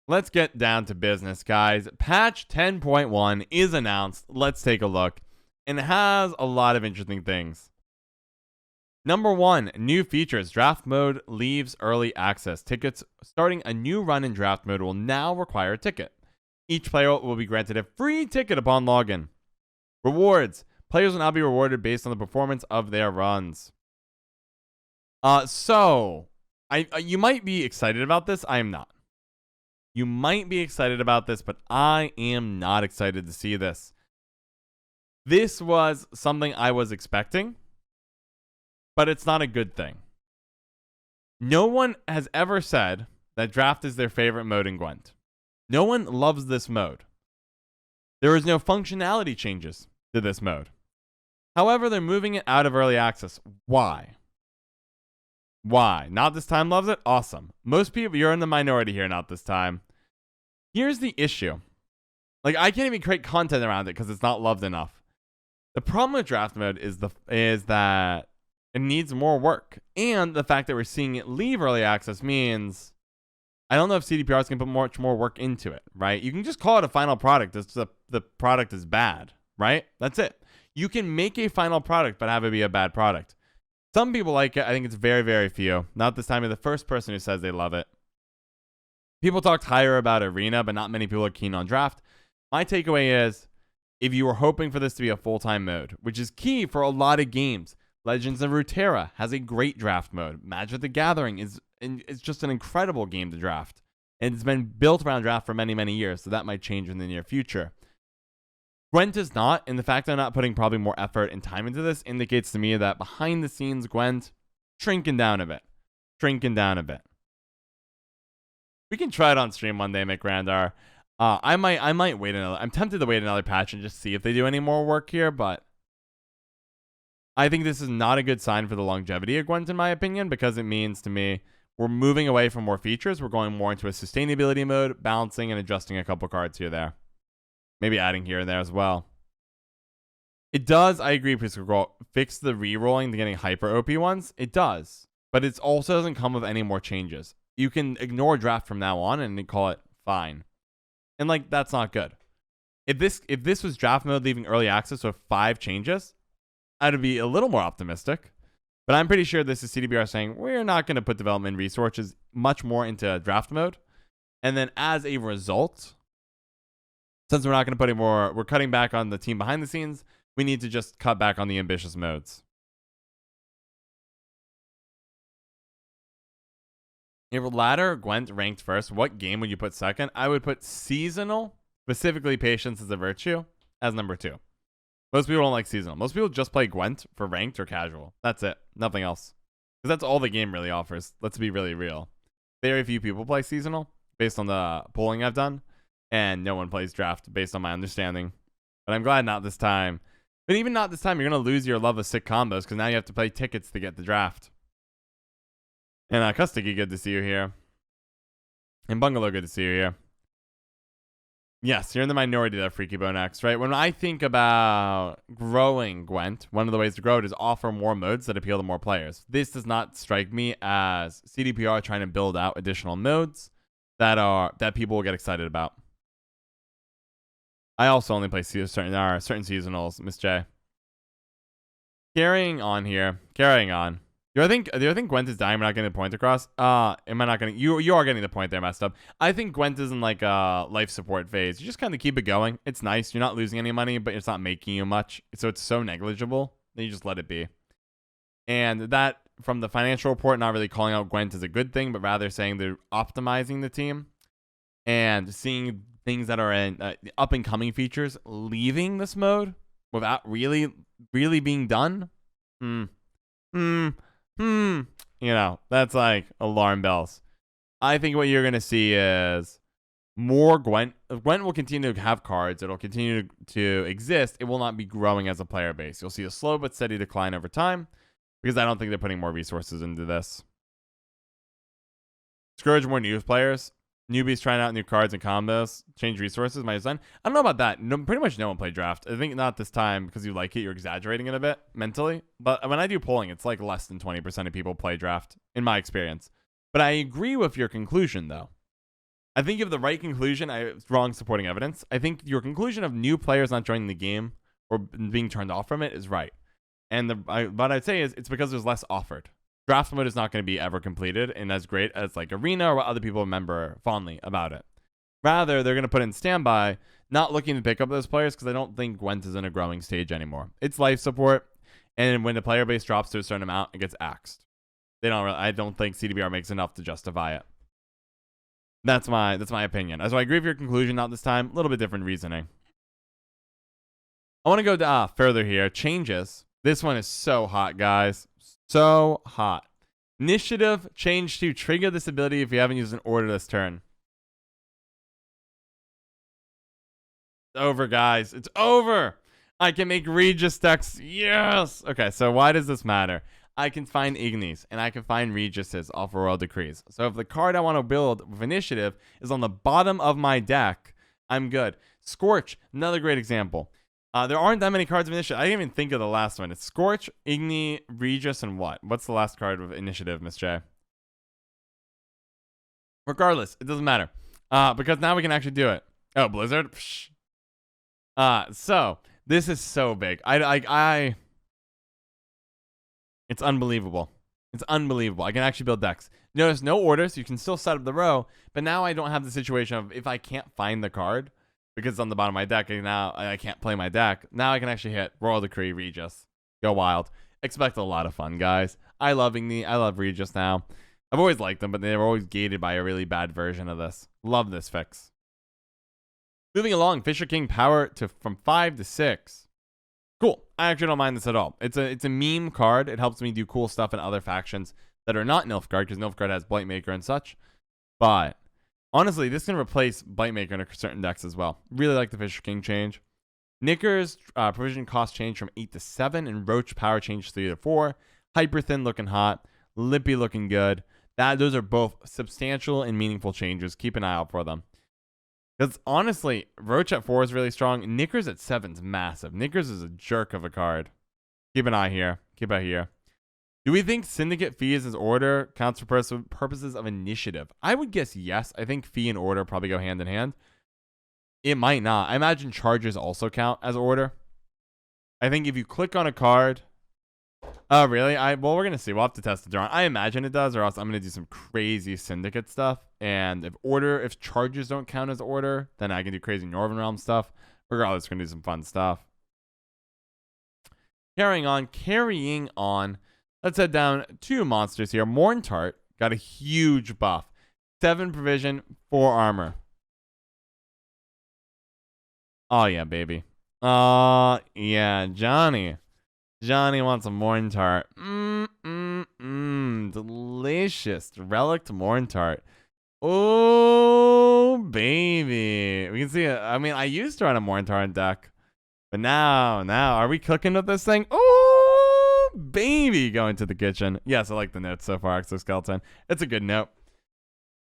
let's get down to business, guys. Patch 10.1 is announced. Let's take a look. And it has a lot of interesting things. Number 1, new features. Draft mode leaves early access. Tickets starting a new run in draft mode will now require a ticket. Each player will be granted a free ticket upon login. Rewards. Players will now be rewarded based on the performance of their runs. You might be excited about this. I am not. You might be excited about this, but I am not excited to see this. This was something I was expecting, but it's not a good thing. No one has ever said that draft is their favorite mode in Gwent. No one loves this mode. There is no functionality changes to this mode. However, they're moving it out of early access. Why? Why? Not This Time loves it? Awesome. Most people, you're in the minority here, Not This Time. Here's the issue. Like, I can't even create content around it because it's not loved enough. The problem with draft mode is that it needs more work. And the fact that we're seeing it leave early access means I don't know if CDPRs can put much more work into it, right? You can just call it a final product. It's the product is bad, right? That's it. You can make a final product, but have it be a bad product. Some people like it. I think it's very, very few. Not This Time. You're the first person who says they love it. People talked higher about Arena, but not many people are keen on draft. My takeaway is, if you were hoping for this to be a full-time mode, which is key for a lot of games, Legends of Runeterra has a great draft mode. Magic the Gathering is just an incredible game to draft. And it's been built around draft for many, many years, so that might change in the near future. Gwent is not, and the fact they're not putting probably more effort and time into this indicates to me that behind the scenes, Gwent, shrinking down a bit. We can try it on stream one day, McRandar. I might wait another. I'm tempted to wait another patch and just see if they do any more work here, but I think this is not a good sign for the longevity of Gwent, in my opinion, because it means to me we're moving away from more features. We're going more into a sustainability mode, balancing and adjusting a couple cards here or there. Maybe adding here and there as well. It does, I agree, fix the rerolling to getting hyper OP ones. It does. But it also doesn't come with any more changes. You can ignore draft from now on and call it fine. And like, that's not good. If this was draft mode leaving early access with 5 changes, I'd be a little more optimistic. But I'm pretty sure this is CDPR saying we're not going to put development resources much more into draft mode. And then as a result, since we're not going to put any more, we're cutting back on the team behind the scenes, we need to just cut back on the ambitious modes. If ladder Gwent ranked first, what game would you put second? I would put seasonal, specifically Patience as a Virtue, as number 2. Most people don't like seasonal. Most people just play Gwent for ranked or casual. That's it. Nothing else. Because that's all the game really offers. Let's be really real. Very few people play seasonal, based on the polling I've done. And no one plays draft, based on my understanding. But I'm glad Not This Time. But even Not This Time, you're going to lose your love of sick combos, because now you have to play tickets to get the draft. And Kustiki, good to see you here. And Bungalow, good to see you here. Yes, you're in the minority there, Freaky Bone X, right? When I think about growing Gwent, one of the ways to grow it is offer more modes that appeal to more players. This does not strike me as CDPR trying to build out additional modes that people will get excited about. I also only play certain seasonals, Miss J. Carrying on. Do I think Gwent is dying? We're not getting the point across. Am I not getting? You are getting the point there, messed up. I think Gwent is in like a life support phase. You just kind of keep it going. It's nice. You're not losing any money, but it's not making you much. So it's so negligible that you just let it be. And that, from the financial report, not really calling out Gwent as a good thing, but rather saying they're optimizing the team and seeing things that are in up and coming features leaving this mode without really being done. You know, that's like alarm bells. I think what you're going to see is more Gwent. Gwent will continue to have cards. It'll continue to exist. It will not be growing as a player base. You'll see a slow but steady decline over time because I don't think they're putting more resources into this. Scourge more new players. Newbies trying out new cards and combos. Change resources. My design. I don't know about that. Pretty much no one played draft. I think Not This Time because you like it. You're exaggerating it a bit mentally. But when I do polling, it's like less than 20% of people play draft in my experience. But I agree with your conclusion, though. I think you have the right conclusion. Wrong supporting evidence. I think your conclusion of new players not joining the game or being turned off from it is right. And what I'd say is it's because there's less offered. Draft mode is not going to be ever completed and as great as like Arena or what other people remember fondly about it. Rather, they're going to put in standby, not looking to pick up those players because I don't think Gwent is in a growing stage anymore. It's life support, and when the player base drops to a certain amount, it gets axed. I don't think CDBR makes enough to justify it. That's my opinion. So I agree with your conclusion, not this time. A little bit different reasoning. I want to go further here. Changes. This one is so hot, guys. So hot. Initiative change to trigger this ability if you haven't used an order this turn. It's over, guys. It's over. I can make Regis decks. Yes. Okay, so why does this matter? I can find Aglais and I can find Regises off of Royal Decrees. So if the card I want to build with initiative is on the bottom of my deck, I'm good. Scorch, another great example. There aren't that many cards of initiative. I didn't even think of the last one. It's Scorch, Igni, Regis, and what? What's the last card of initiative, Miss J? Regardless, it doesn't matter. Because now we can actually do it. Oh, Blizzard? Psh. So this is so big. It's unbelievable. It's unbelievable. I can actually build decks. Notice no orders. You can still set up the row, but now I don't have the situation of if I can't find the card because it's on the bottom of my deck and now I can't play my deck. Now I can actually hit Royal Decree, Regis. Go wild. Expect a lot of fun, guys. I love Igni. I love Regis now. I've always liked them, but they were always gated by a really bad version of this. Love this fix. Moving along, Fisher King power from 5 to 6. Cool. I actually don't mind this at all. It's a meme card. It helps me do cool stuff in other factions that are not Nilfgaard because Nilfgaard has Blightmaker and such. But honestly, this can replace Blightmaker in certain decks as well. Really like the Fisher King change. Knicker's provision cost change from 8 to 7 and Roach power change 3 to 4. Hyperthin looking hot. Lippy looking good. Those are both substantial and meaningful changes. Keep an eye out for them. Because honestly, Roach at 4 is really strong. Knickers at 7 is massive. Knickers is a jerk of a card. Keep an eye here. Keep an eye here. Do we think Syndicate fee as order counts for purposes of initiative? I would guess yes. I think fee and order probably go hand in hand. It might not. I imagine charges also count as order. I think if you click on a card... Oh, really? Well, we're going to see. We'll have to test it. I imagine it does, or else I'm going to do some crazy Syndicate stuff. And if charges don't count as order, then I can do crazy Northern Realm stuff. Regardless, we're going to do some fun stuff. Carrying on. Let's head down to monsters here. Morntart got a huge buff. 7 provision, 4 armor. Oh, yeah, baby. Yeah, Johnny. Johnny wants a Morntart. Delicious. Relic Morntart. Oh, baby. We can see it. I mean, I used to run a Morntart deck. But now, are we cooking with this thing? Oh, baby. Going to the kitchen. Yes, I like the notes so far, Exoskeleton. It's a good note.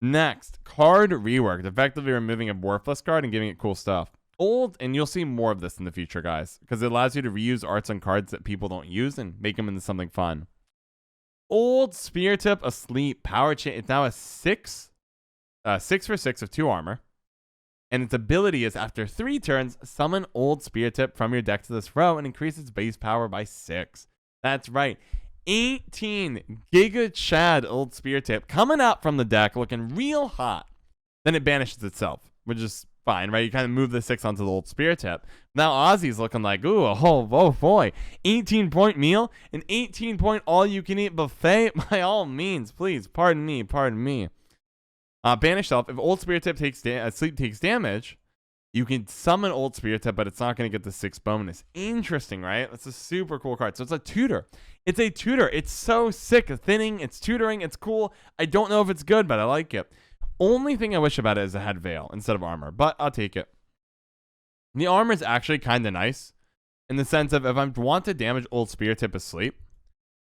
Next, card rework. Effectively removing a worthless card and giving it cool stuff. Old, and you'll see more of this in the future, guys, because it allows you to reuse arts on cards that people don't use and make them into something fun. Old Spear Tip Asleep power chain. It's now a 6 for 6 of 2 armor, and its ability is after 3 turns, summon Old Spear Tip from your deck to this row and increase its base power by 6. That's right, 18 Giga Chad Old Spear Tip coming out from the deck, looking real hot. Then it banishes itself, which is fine, right? You kind of move the 6 onto the Old Spear Tip. Now Ozzy's looking like, ooh, oh boy. 18-point meal, an 18-point all-you-can-eat buffet. By all means, please, pardon me. Banish self. If Old Spear Tip sleep takes damage, you can summon Old Spear Tip, but it's not going to get the 6 bonus. Interesting, right? That's a super cool card. So it's a tutor. It's so sick. Thinning, it's tutoring, it's cool. I don't know if it's good, but I like it. Only thing I wish about it is it had Veil instead of armor, but I'll take it. The armor is actually kind of nice in the sense of if I want to damage Old Spear Tip asleep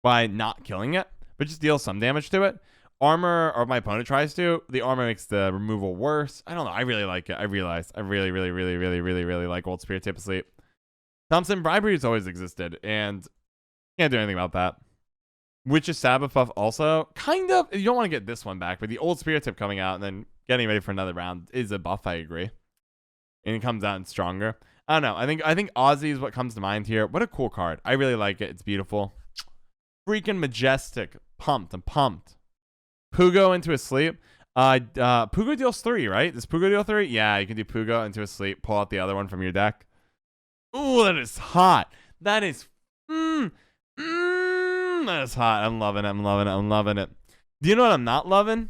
by not killing it, but just deal some damage to it, armor, or if my opponent tries to, the armor makes the removal worse. I don't know. I really like it. I realize I really like Old Spear Tip asleep. Thompson bribery has always existed, and can't do anything about that. Witch's Sabbath buff also, kind of, you don't want to get this one back, but the Old Spear Tip coming out and then getting ready for another round is a buff. I agree, and it comes out stronger. I don't know. I think Aussie is what comes to mind here. What a cool card. I really like it. It's beautiful. Freaking majestic. Pumped. I'm pumped. Pugo into a sleep. Pugo deals 3, right? Does Pugo deal 3? Yeah, you can do Pugo into a sleep. Pull out the other one from your deck. Ooh, that is hot. That is that is hot. I'm loving it. I'm loving it. I'm loving it. Do you know what I'm not loving?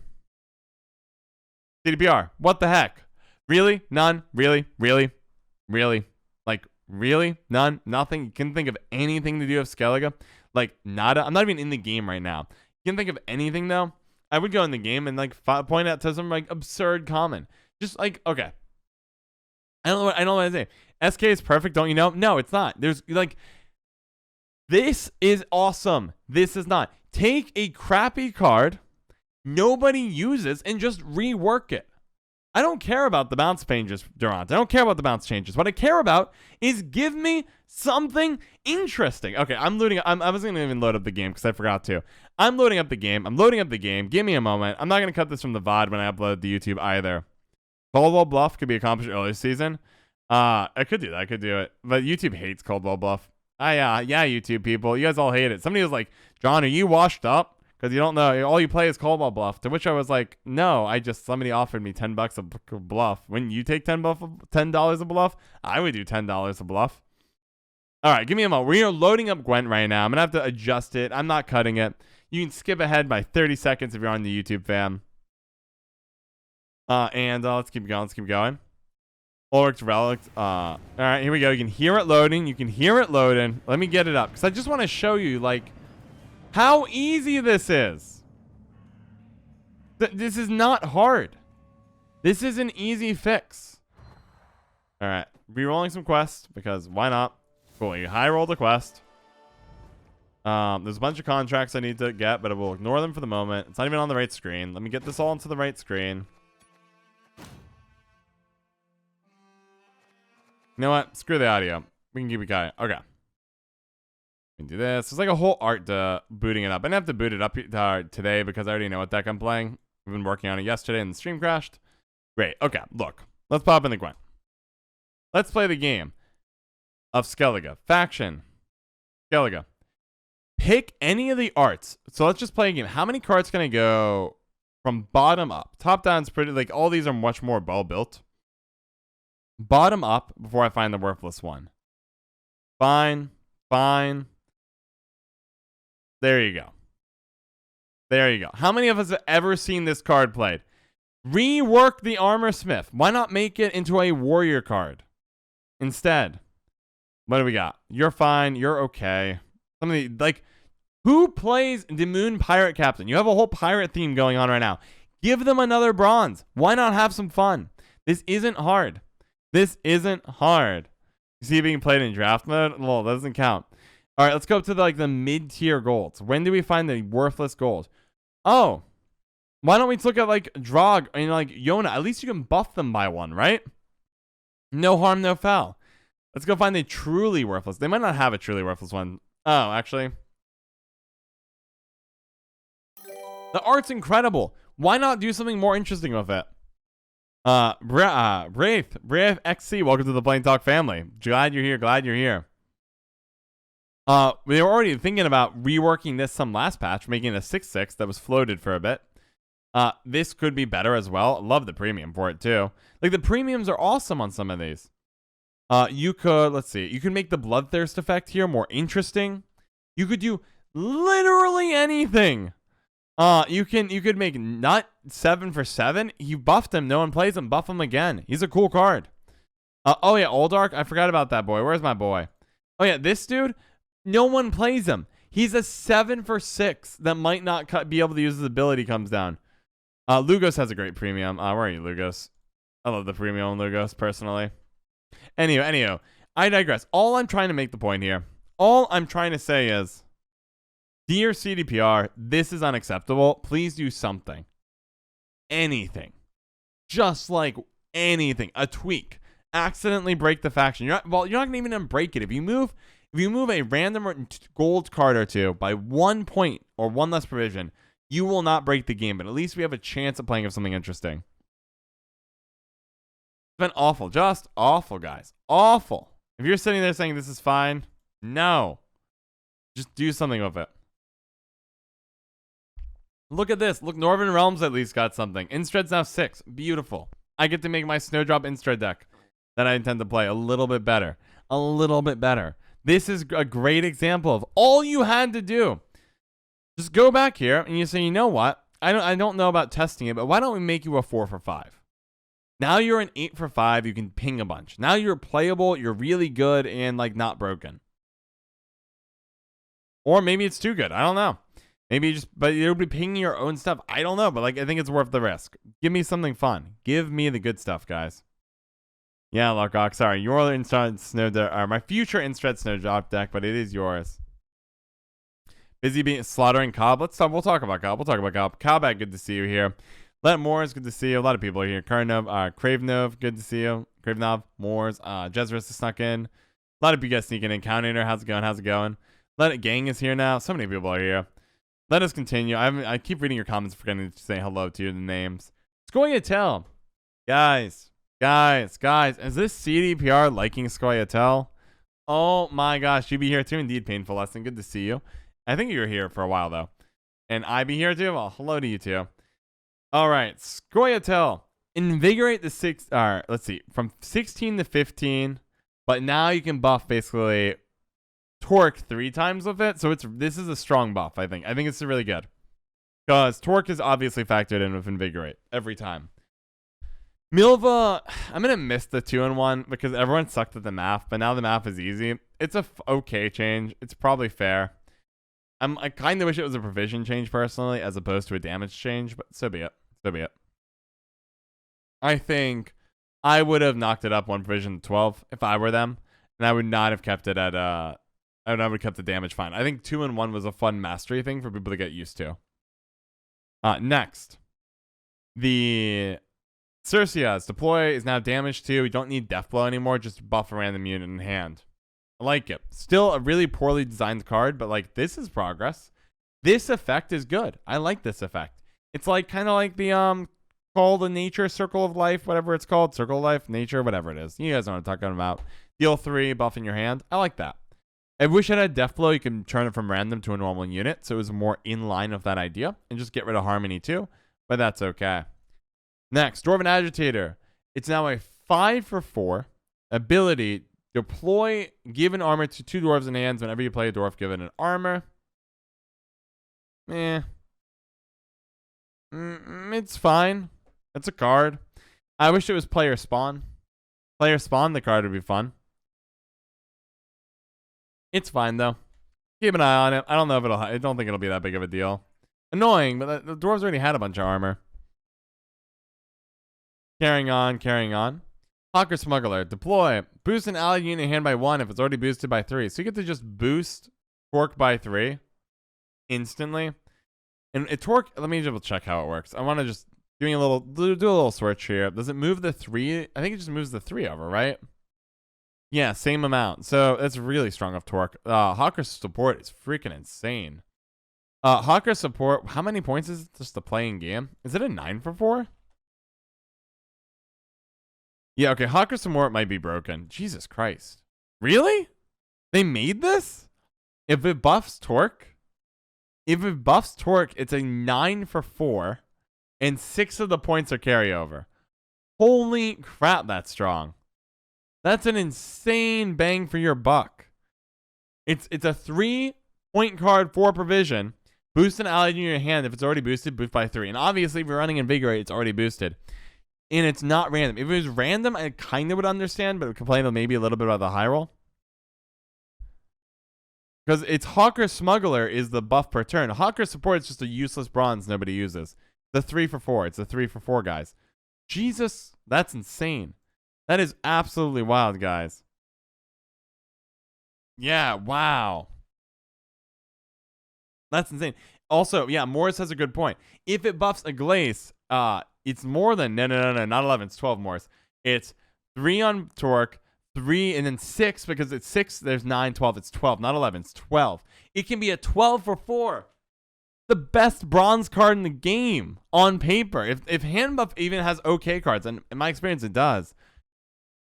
CDPR. What the heck? Really? None? Really? Really? Really? Like, really? None? Nothing? You can think of anything to do with Skellige? Like, nada? I'm not even in the game right now. You can think of anything, though? I would go in the game and, like, point out to some, like, absurd common. Just, like, okay. I don't know what to say. SK is perfect, don't you know? No, it's not. There's, like, this is awesome. This is not. Take a crappy card nobody uses and just rework it. I don't care about the bounce changes, Durant. I don't care about the bounce changes. What I care about is give me something interesting. Okay, I'm loading. I wasn't going to even load up the game because I forgot to. I'm loading up the game. Give me a moment. I'm not going to cut this from the VOD when I upload to YouTube either. Coldwell Bluff could be accomplished early season. I could do that. I could do it. But YouTube hates Coldwell Bluff. Yeah, YouTube people. You guys all hate it. Somebody was like, John, are you washed up? Because you don't know, all you play is Coldwell Bluff. To which I was like, no, somebody offered me $10 a bluff. When you take $10 a bluff, I would do $10 a bluff. All right, give me a moment. We are loading up Gwent right now. I'm going to have to adjust it. I'm not cutting it. You can skip ahead by 30 seconds if you're on the YouTube fam. And let's keep going. Ulrich's Relics. All right, here we go. You can hear it loading. Let me get it up because I just want to show you, like, how easy this is. This is not hard. This is an easy fix. All right. Rerolling some quests because why not? Cool. You high roll the quest. There's a bunch of contracts I need to get, but I will ignore them for the moment. It's not even on the right screen. Let me get this all into the right screen. You know what? Screw the audio. We can keep it going. Okay. We can do this. There's like a whole art to booting it up. I didn't have to boot it up today because I already know what deck I'm playing. We've been working on it yesterday and the stream crashed. Great. Okay, look. Let's pop in the Gwent. Let's play the game of Skellige. Faction. Skellige. Pick any of the arts. So let's just play a game. How many cards can I go from bottom up? Top down's pretty, like, all these are much more well built. Bottom up before I find the worthless one. Fine. There you go. How many of us have ever seen this card played? Rework the Armor Smith. Why not make it into a warrior card instead? What do we got? You're fine. You're okay. Somebody like, who plays the Moon Pirate Captain? You have a whole pirate theme going on right now. Give them another bronze. Why not have some fun? This isn't hard. You see it being played in draft mode? Well, that doesn't count. All right, let's go up to the mid-tier golds. When do we find the worthless gold? Oh, why don't we look at like Drog and like Yona? At least you can buff them by one, right? No harm, no foul. Let's go find the truly worthless. They might not have a truly worthless one. Oh, actually. The art's incredible. Why not do something more interesting with it? Brave XC, welcome to the Plain Talk family. Glad you're here. We were already thinking about reworking this some last patch, making it a 6/6 that was floated for a bit. This could be better as well. Love the premium for it too. Like, the premiums are awesome on some of these. You could, let's see, you can make the Bloodthirst effect here more interesting. You could do literally anything. You could make Nut 7 for 7. You buffed him, no one plays him, buff him again. He's a cool card. Oh yeah, Oldark, I forgot about that boy. Where's my boy? Oh yeah, this dude, no one plays him. He's a 7 for 6 that might not be able to use his ability comes down. Lugos has a great premium. Where are you, Lugos? I love the premium on Lugos, personally. Anyway, I digress. All I'm trying to make the point here, all I'm trying to say is, dear CDPR, this is unacceptable. Please do something. Anything. Just like anything. A tweak. Accidentally break the faction. You're not going to even break it. If you move a random gold card or two by 1 point or one less provision, you will not break the game, but at least we have a chance of playing of something interesting. been awful. Just awful, guys. Awful. If you're sitting there saying this is fine, no. Just do something with it. Look at this. Look, Northern Realms at least got something. Instred's now 6. Beautiful. I get to make my Snowdrop Instred deck that I intend to play a little bit better. A little bit better. This is a great example of all you had to do. Just go back here and you say, you know what? I don't know about testing it, but why don't we make you a 4 for 5? Now you're an 8 for 5. You can ping a bunch. Now you're playable. You're really good and like not broken. Or maybe it's too good. I don't know. Maybe but you'll be pinging your own stuff. I don't know, but like I think it's worth the risk. Give me something fun. Give me the good stuff, guys. Yeah, Larkock, sorry. Your Instred Snowdrop, my future Instred Snowdrop deck, but it is yours. Busy being slaughtering Cobb. We'll talk about Cobb. Cowbag, good to see you here. Let Moores, good to see you. A lot of people are here. Kravenov, good to see you. Kravenov, Moores, Jezrus is snuck in. A lot of you guys sneaking in. Counter, how's it going? Let It Gang is here now. So many people are here. Let us continue. I keep reading your comments, forgetting to say hello to the names. Scoia'tael. Guys, is this CDPR liking Scoia'tael? Oh my gosh, you be here too. Indeed, Painful Lesson. Good to see you. I think you were here for a while though. And I be here too? Well, hello to you too. All right, Scoia'tael. Invigorate the 6. Let's see, from 16 to 15. But now you can buff basically Torque 3 times with it. So this is a strong buff, I think. I think it's really good. Because Torque is obviously factored in with Invigorate every time. Milva, I'm going to miss the 2-in-1 because everyone sucked at the math, but now the math is easy. It's a okay change. It's probably fair. I kind of wish it was a provision change personally as opposed to a damage change, but so be it. I think I would have knocked it up 1 provision to 12 if I were them, and I would not have kept it at I would have kept the damage fine. I think 2-in-1 was a fun mastery thing for people to get used to. Next, the Circeus deploy is now damage 2. We don't need Death Blow anymore. Just buff a random unit in hand. I like it. Still a really poorly designed card, but like this is progress. This effect is good. I like this effect. It's like kind of like the called the nature circle of life, whatever it's called, circle of life, nature, whatever it is. You guys know what I'm talking about. Deal 3, buff in your hand. I like that. I wish it had Death Blow. You can turn it from random to a normal unit, so it was more in line with that idea, and just get rid of Harmony too. But that's okay. Next, Dwarven Agitator. It's now a 5 for 4 ability. Deploy given armor to 2 dwarves in hands whenever you play a dwarf given an armor. It's fine. It's a card. I wish it was player spawn. Player spawn, the card would be fun. It's fine though. Keep an eye on it. I don't know if I don't think it'll be that big of a deal. Annoying, but the dwarves already had a bunch of armor. Carrying on. Hawker Smuggler. Deploy. Boost an allied unit in hand by 1 if it's already boosted by 3. So you get to just boost Torque by 3 instantly. And Torque, let me double check how it works. I want to just do a little switch here. Does it move the 3? I think it just moves the 3 over, right? Yeah, same amount. So that's really strong of Torque. Hawker support is freaking insane. Hawker support, how many points is it just the playing game? Is it a 9 for 4? Yeah, okay, Hawker support might be broken. Jesus Christ. Really? They made this? If it buffs Torque, it's a 9 for 4, and 6 of the points are carryover. Holy crap, that's strong. That's an insane bang for your buck. It's a 3-point card for provision. Boost an allied in your hand. If it's already boosted, boost by 3. And obviously, if you're running Invigorate, it's already boosted. And it's not random. If it was random, I kind of would understand, but I would complain maybe a little bit about the high roll. Because it's Hawker Smuggler is the buff per turn. Hawker support is just a useless bronze nobody uses. The 3 for 4. It's a 3 for 4, guys. Jesus, that's insane. That is absolutely wild, guys. Yeah, wow. That's insane. Also, yeah, Morris has a good point. If it buffs Aglais, it's more than, no, not 11, it's 12 Morris. It's 3 on Torque, 3, and then 6, because it's 6, there's 9, 12, it's 12, not 11, it's 12. It can be a 12 for 4. The best bronze card in the game on paper. If handbuff even has okay cards, and in my experience it does,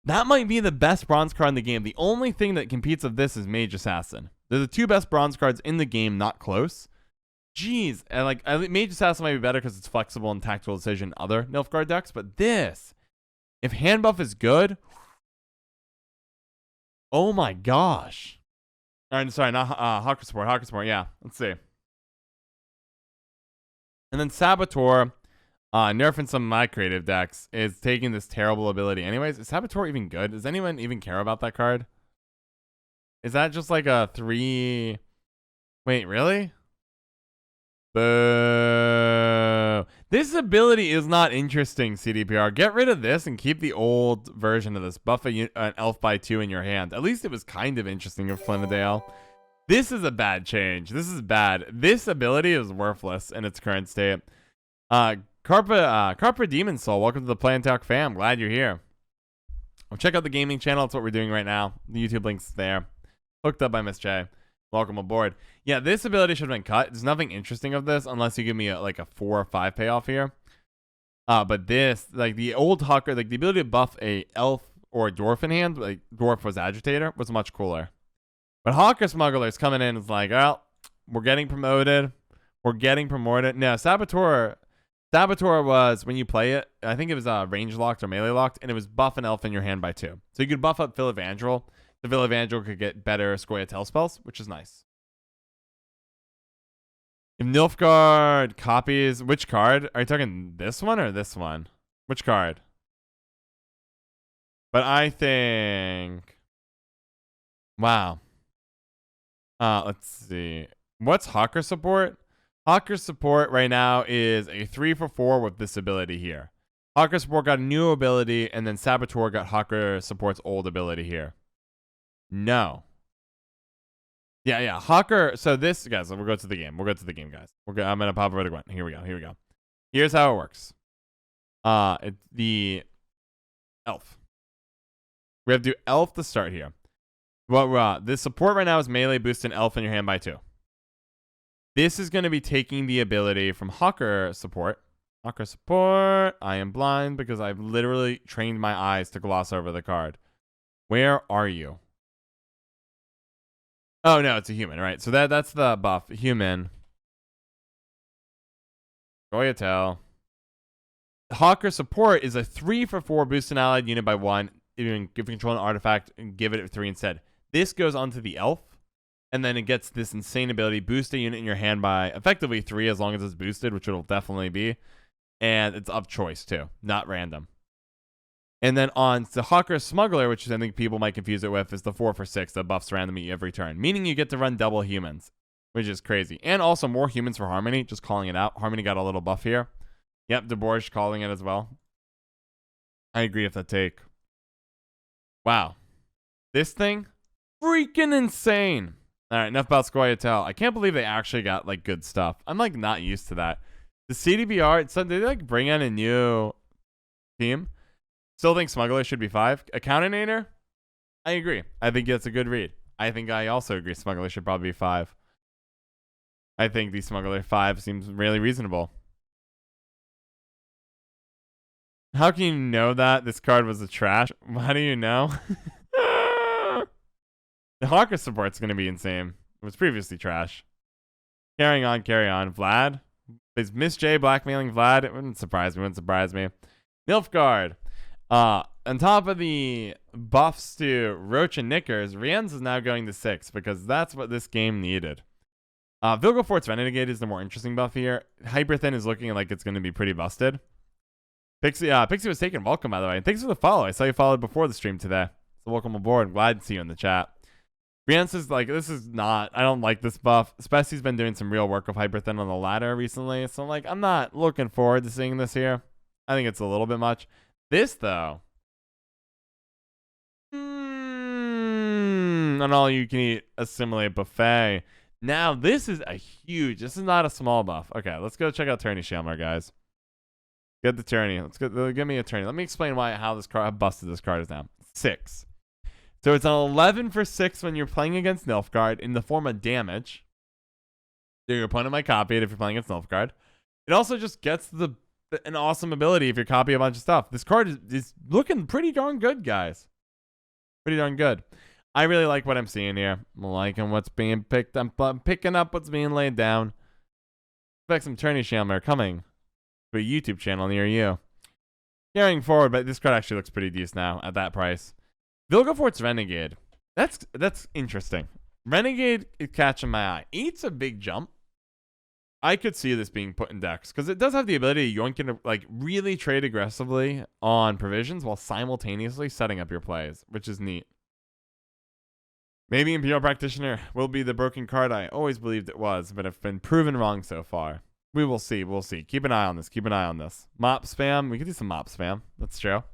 That might be the best bronze card in the game. The only thing that competes with this is Mage Assassin. They're the two best bronze cards in the game, not close. Jeez, and Mage Assassin might be better because it's flexible and tactical decision in other Nilfgaard decks, but this, if handbuff is good, oh my gosh. All right, sorry, not Hawker Support, yeah. Let's see. And then Saboteur, nerfing some of my creative decks, is taking this terrible ability. Anyways, is Saboteur even good? Does anyone even care about that card? Is that just like a 3... Wait, really? Boo. This ability is not interesting, CDPR. Get rid of this and keep the old version of this. Buff an elf by 2 in your hand. At least it was kind of interesting of Flynadale. This is a bad change. This is bad. This ability is worthless in its current state. Carpa Demon Soul, welcome to the Play and Talk fam. Glad you're here. Well, check out the gaming channel. That's what we're doing right now. The YouTube link's there. Hooked up by Miss J. Welcome aboard. Yeah, this ability should have been cut. There's nothing interesting of this unless you give me like a 4 or 5 payoff here. But this, like the old Hawker, like the ability to buff a elf or a dwarf in hand, like dwarf was agitator, was much cooler. But Hawker Smuggler is coming in. It's like, well, we're getting promoted. We're getting promoted. No, Saboteur was, when you play it, I think it was range locked or melee locked, and it was buff an elf in your hand by 2. So you could buff up Phil Evangel. The Phil Evangel could get better Scoia'tael spells, which is nice. If Nilfgaard copies, which card? Are you talking this one or this one? Which card? But I think... Wow. Let's see. What's Hawker Support? Hawker Support right now is a 3 for 4 with this ability here. Hawker Support got a new ability, and then Saboteur got Hawker Support's old ability here. No. Yeah. Hawker. So this, guys, we'll go to the game. Guys. I'm going to pop over to Gwent. Here we go. Here's how it works. The elf. We have to do elf to start here. Well, this support right now is melee boost an elf in your hand by 2. This is going to be taking the ability from Hawker Support. Hawker Support. I am blind because I've literally trained my eyes to gloss over the card. Where are you? Oh, no, it's a human, right? So that's the buff. Human. Scoia'tael. Hawker Support is a 3 for 4 boost an allied unit by 1. Even give control an artifact and give it 3 instead. This goes onto the elf. And then it gets this insane ability, boost a unit in your hand by effectively 3 as long as it's boosted, which it'll definitely be. And it's of choice too, not random. And then on the Hawker Smuggler, which I think people might confuse it with, is the 4 for 6 that buffs randomly every turn. Meaning you get to run double humans, which is crazy. And also more humans for Harmony, just calling it out. Harmony got a little buff here. Yep, DeBorge calling it as well. I agree with that take. Wow. This thing, freaking insane. All right, enough about Scoia'tael. I can't believe they actually got like good stuff. I'm like not used to that. The CDBR, so did they like bring in a new team? Still think Smuggler should be 5. Accountinator? I agree. I think that's a good read. I think I also agree Smuggler should probably be 5. I think the Smuggler 5 seems really reasonable. How can you know that this card was a trash? How do you know? The Hawker Support's going to be insane. It was previously trash. Carry on. Vlad. Is Miss J blackmailing Vlad? It wouldn't surprise me. Nilfgaard. On top of the buffs to Roach and Knickers, Rienz is now going to 6 because that's what this game needed. Vilgefort's Renegade is the more interesting buff here. Hyperthin is looking like it's going to be pretty busted. Pixie was taken. Welcome, by the way. And thanks for the follow. I saw you followed before the stream today. So welcome aboard. Glad to see you in the chat. Rienz is like, this is not, I don't like this buff. Spessie's been doing some real work of Hyperthin on the ladder recently. So I'm like, I'm not looking forward to seeing this here. I think it's a little bit much. This, though. An all-you-can-eat assimilate buffet. Now, this is this is not a small buff. Okay, let's go check out Tourney Shamler, guys. Get the Tourney. Give me a Tourney. Let me explain how this card, how busted this card is now. 6. So it's an 11 for 6 when you're playing against Nilfgaard in the form of damage. So your opponent might copy it if you're playing against Nilfgaard. It also just gets an awesome ability if you copy a bunch of stuff. This card is looking pretty darn good, guys. Pretty darn good. I really like what I'm seeing here. I'm liking what's being picked up. I'm picking up what's being laid down. Expect some tourney shammer coming to a YouTube channel near you. Carrying forward, but this card actually looks pretty decent now at that price. Vilgefortz Renegade. That's interesting. Renegade is catching my eye. 8's a big jump. I could see this being put in decks because it does have the ability to yoink into, like, really trade aggressively on provisions while simultaneously setting up your plays, which is neat. Maybe Imperial Practitioner will be the broken card I always believed it was, but have been proven wrong so far. We will see. We'll see. Keep an eye on this. Keep an eye on this. Mop spam. We could do some mop spam. That's true.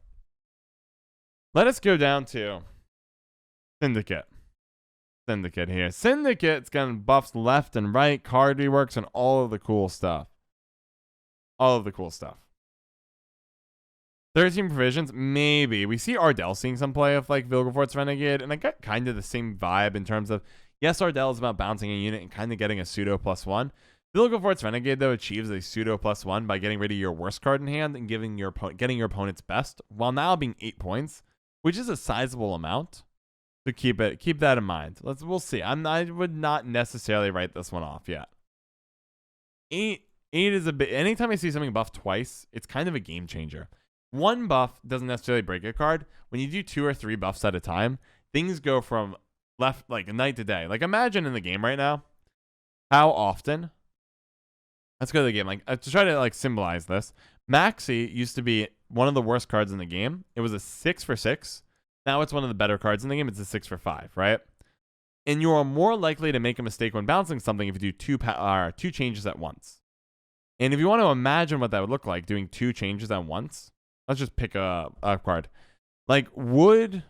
Let us go down to Syndicate. Syndicate here. Syndicate's getting buffs left and right, card reworks, and all of the cool stuff. All of the cool stuff. 13 provisions, maybe. We see Ardell seeing some play of like Vilgefortz Renegade, and I got kind of the same vibe in terms of, yes, Ardell is about bouncing a unit and kind of getting a pseudo +1. Vilgefortz Renegade, though, achieves a pseudo +1 by getting rid of your worst card in hand and getting your opponent's best, while now being 8 points, which is a sizable amount. So keep that in mind. We'll see. I would not necessarily write this one off yet. 8 is a bit. Anytime I see something buffed twice, it's kind of a game changer. One buff doesn't necessarily break a card. When you do 2 or 3 buffs at a time, things go from left, like, night to day. Like, imagine in the game right now, how often. Let's go to the game. Like, to try to like symbolize this, Maxi used to be one of the worst cards in the game. It was a 6 for 6. Now it's one of the better cards in the game. It's a 6 for 5, right? And you are more likely to make a mistake when bouncing something if you do 2 changes at once. And if you want to imagine what that would look like, doing 2 changes at once, let's just pick a card. Like, would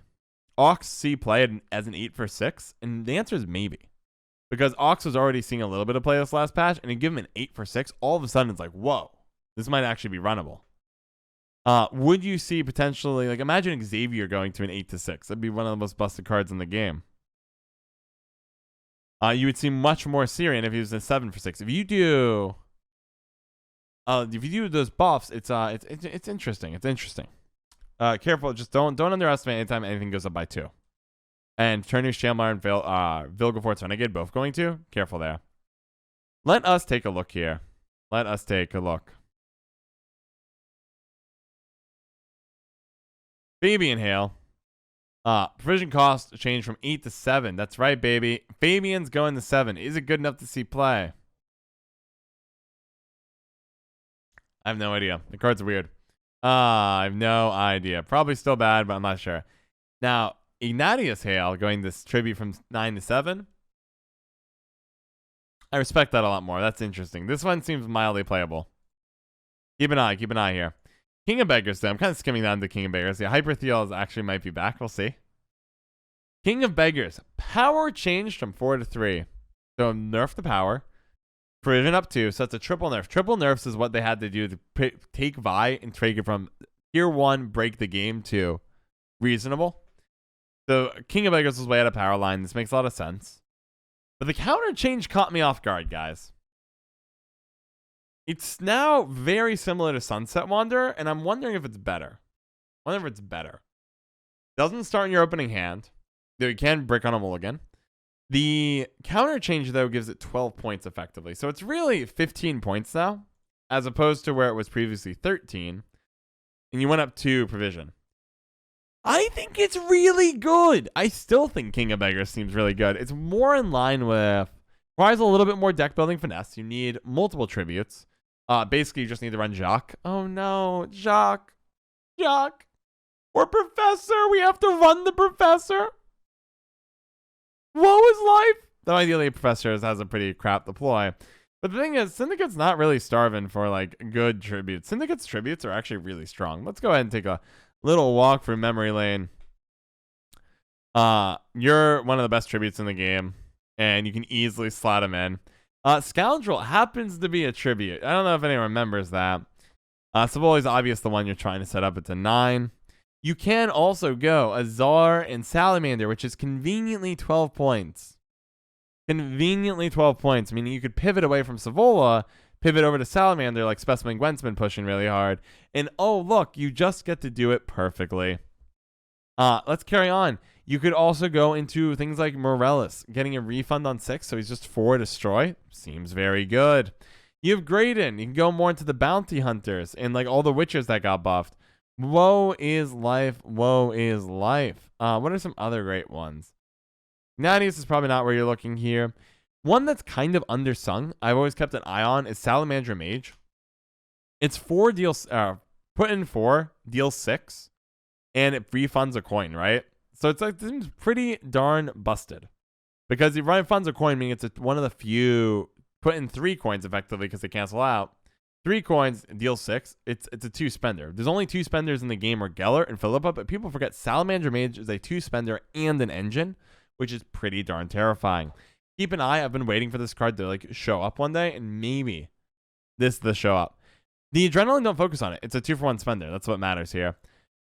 Ox see play as an 8 for 6? And the answer is maybe. Because Ox was already seeing a little bit of play this last patch, and you give him an 8 for 6, all of a sudden it's like, whoa, this might actually be runnable. Would you see potentially, like, imagine Xavier going to an 8 to 6. That'd be one of the most busted cards in the game. You would see much more Syrian if he was a 7 for 6. If you do those buffs, it's interesting. It's interesting. Careful, just don't underestimate anytime anything goes up by 2. And Turnus, Shamlar, and Vilgefortz Renegade both going to. Careful there. Let us take a look here. Let us take a look. Fabian Hale. Provision cost changed from 8 to 7. That's right, baby. Fabian's going to 7. Is it good enough to see play? I have no idea. The card's weird. I have no idea. Probably still bad, but I'm not sure. Now, Ignatius Hale going this tribute from 9 to 7. I respect that a lot more. That's interesting. This one seems mildly playable. Keep an eye here. King of Beggars, though. I'm kind of skimming down to King of Beggars. Yeah, Hypertheal actually might be back. We'll see. King of Beggars. Power changed from 4 to 3. So nerf the power. Provision up 2. So it's a triple nerf. Triple nerfs is what they had to do to take Vi and take it from tier 1, break the game, to reasonable. So King of Beggars was way out of power line. This makes a lot of sense. But the counter change caught me off guard, guys. It's now very similar to Sunset Wanderer, and I'm wondering if it's better. Doesn't start in your opening hand, though you can break on a mulligan. The counter change, though, gives it 12 points effectively. So it's really 15 points now, as opposed to where it was previously 13. And you went up 2 provision. I think it's really good. I still think King of Beggars seems really good. It's more in line with, requires a little bit more deck building finesse. You need multiple tributes. Basically, you just need to run Jacques. Oh no, Jacques. Or Professor. We have to run the Professor. Woe is life. Though ideally, Professor has a pretty crap deploy. But the thing is, Syndicate's not really starving for like good tributes. Syndicate's tributes are actually really strong. Let's go ahead and take a little walk through memory lane. You're one of the best tributes in the game, and you can easily slot them in. Scoundrel happens to be a tribute. I don't know if anyone remembers that. Savoli's obvious the one you're trying to set up. It's a 9. You can also go Azar and Salamander, which is conveniently 12 points. Conveniently 12 points, meaning you could pivot away from Savola, pivot over to Salamander like Specimen Gwent's been pushing really hard, and oh look, you just get to do it perfectly. Let's carry on. You could also go into things like Morellis, getting a refund on 6, so he's just 4 destroy. Seems very good. You have Graydon. You can go more into the bounty hunters and like all the witches that got buffed. Woe is life. Woe is life. What are some other great ones? Ignatius is probably not where you're looking here. One that's kind of undersung, I've always kept an eye on, is Salamander Mage. It's 4 deals, put in 4, deal 6, and it refunds a coin, right? So it's like, this seems pretty darn busted. Because it refunds a coin, meaning it's one of the few, put in 3 coins effectively because they cancel out. 3 coins, deal 6. It's a 2 spender. There's only 2 spenders in the game, are Geller and Philippa, but people forget Salamander Mage is a 2 spender and an engine, which is pretty darn terrifying. Keep an eye. I've been waiting for this card to like show up one day, and maybe this the show up. The Adrenaline, don't focus on it. It's a 2-for-1 spender. That's what matters here.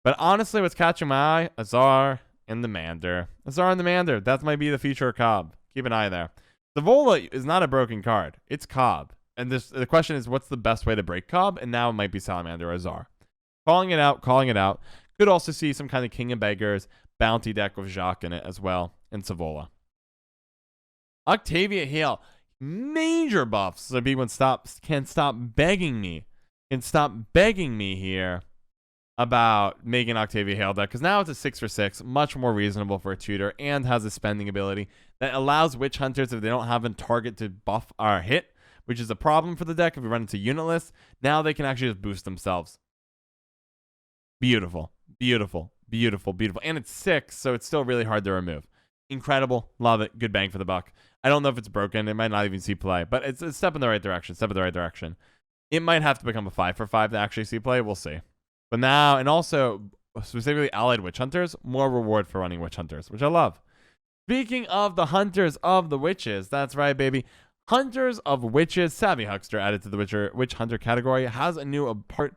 But honestly, what's catching my eye? Azar and the Mander. Azar and the Mander. That might be the future of Cobb. Keep an eye there. The Vola is not a broken card. It's Cobb. And the question is, what's the best way to break Cobb? And now it might be Salamander or Azar. Calling it out, calling it out. Could also see some kind of King of Beggars bounty deck with Jacques in it as well, and Savola. Octavia Hale. Major buffs. So people can stop begging me. Can stop begging me here about making Octavia Hale deck, because now it's a 6-for-6, much more reasonable for a tutor, and has a spending ability that allows witch hunters, if they don't have a target to buff or hit, which is a problem for the deck if we run into unit lists, now they can actually just boost themselves. Beautiful, beautiful, beautiful, beautiful. And it's 6, so it's still really hard to remove. Incredible, love it, good bang for the buck. I don't know if it's broken, it might not even see play, but it's a step in the right direction, step in the right direction. It might have to become a 5-for-5 to actually see play. We'll see. But now, and also specifically allied witch hunters, more reward for running witch hunters, which I love. Speaking of the hunters of the witches, that's right, baby. Hunters of witches, Savvy Huckster added to the witch hunter category, has a new part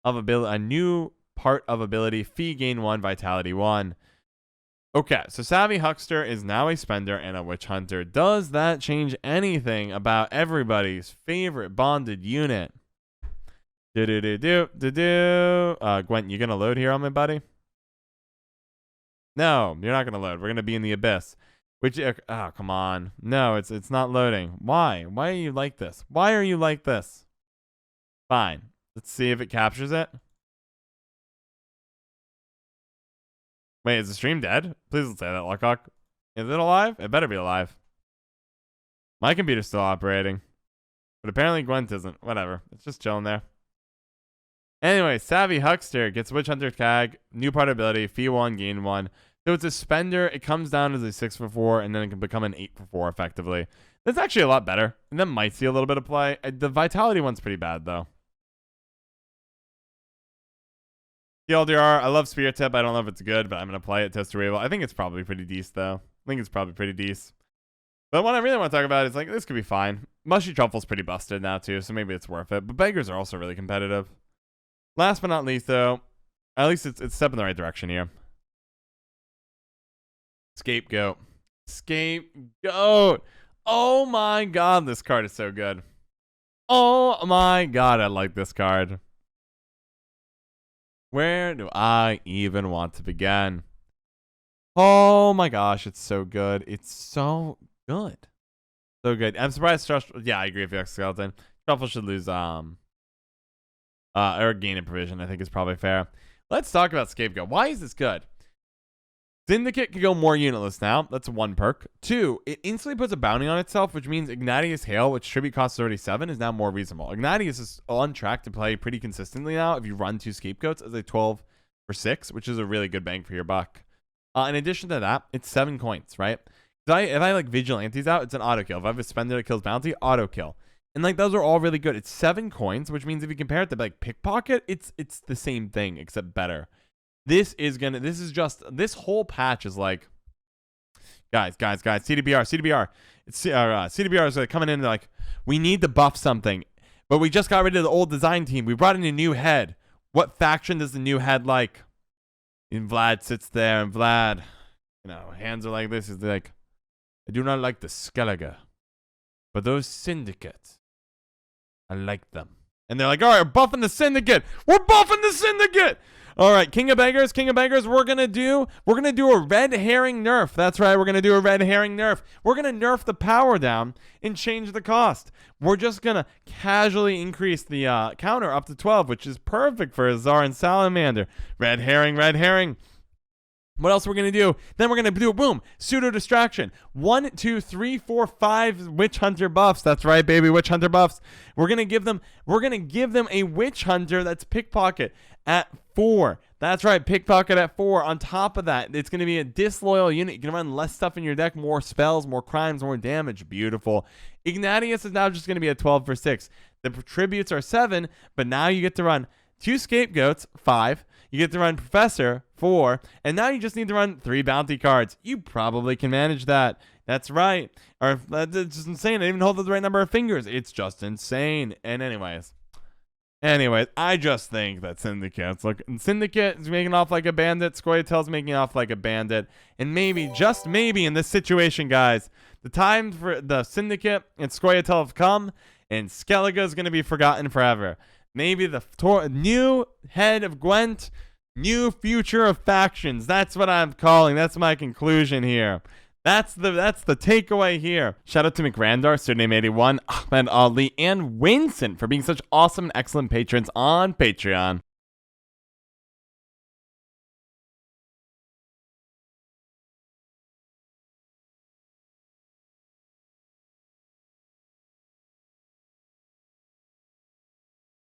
of ability, fee gain 1, vitality 1. Okay, so Savvy Huckster is now a spender and a witch hunter. Does that change anything about everybody's favorite bonded unit? Gwent, you gonna load here on me, buddy? No, you're not gonna load. We're gonna be in the abyss. Which, oh, come on. No, it's not loading. Why? Why are you like this? Why are you like this? Fine. Let's see if it captures it. Wait, is the stream dead? Please don't say that, Luckhawk. Is it alive? It better be alive. My computer's still operating. But apparently Gwent isn't. Whatever. It's just chilling there. Anyway, Savvy Huckster gets Witch Hunter tag, new part ability, fee 1, gain 1. So it's a spender. It comes down as a 6-for-4, and then it can become an 8-for-4 effectively. That's actually a lot better. And that might see a little bit of play. The vitality one's pretty bad, though. TLDR, I love Spear Tip. I don't know if it's good, but I'm going to play it, test Rival. I think it's probably pretty decent, though. I think it's probably pretty decent. But what I really want to talk about is, like, this could be fine. Mushy Truffle's pretty busted now, too, so maybe it's worth it. But Beggars are also really competitive. Last but not least, though, at least it's a step in the right direction here. Scapegoat. Scapegoat. Oh, my God, this card is so good. Oh, my God, I like this card. Where do I even want to begin? Oh my gosh, it's so good. It's so good. So good. I'm surprised yeah, I agree with you, Skeleton. Truffle should lose or gain in provision, I think is probably fair. Let's talk about Scapegoat. Why is this good? Syndicate can go more unitless now. That's 1 perk. 2, it instantly puts a bounty on itself, which means Ignatius Hail, which tribute costs 37, is now more reasonable. Ignatius is on track to play pretty consistently now if you run 2 Scapegoats as a 12-for-6, which is a really good bang for your buck. In addition to that, it's 7 coins, right? If I like Vigilantes out, it's an auto kill. If I have a spender that kills bounty, auto kill. And like those are all really good. It's 7 coins, which means if you compare it to like Pickpocket, it's the same thing except better. This whole patch is like, guys, CDBR. It's CDBR is like coming in like, we need to buff something, but we just got rid of the old design team. We brought in a new head. What faction does the new head like? And Vlad sits there, and Vlad, hands are like this. He's like, I do not like the Skellige, but those Syndicate, I like them. And they're like, all right, we're buffing the Syndicate. We're buffing the Syndicate. All right, King of Beggars, we're gonna do a red herring nerf. That's right, we're gonna do a red herring nerf. We're gonna nerf the power down and change the cost. We're just gonna casually increase the counter up to 12, which is perfect for Azar and Salamander. Red herring, red herring. What else we're going to do? Then we're going to do, boom, pseudo distraction. 1, 2, 3, 4, 5 witch hunter buffs. That's right, baby, witch hunter buffs. We're going to give them a witch hunter that's pickpocket at 4. That's right, pickpocket at 4. On top of that, it's going to be a disloyal unit. You can run less stuff in your deck, more spells, more crimes, more damage. Beautiful. Ignatius is now just going to be a 12 for 6. The tributes are 7, but now you get to run 2 scapegoats, 5. You get to run Professor, 4. And now you just need to run 3 bounty cards. You probably can manage that. That's right. Or that's just insane. I didn't even hold the right number of fingers. It's just insane. And anyways, I just think that Syndicate is making off like a bandit. Scoia'tael's making off like a bandit. And maybe, just maybe in this situation, guys, the time for the Syndicate and Scoia'tael have come, and Skellige is going to be forgotten forever. Maybe the new head of Gwent, new future of factions. That's what I'm calling. That's my conclusion here. That's the takeaway here. Shout out to McRandar, Surname81, Ahmed Ali, and Winston for being such awesome and excellent patrons on Patreon.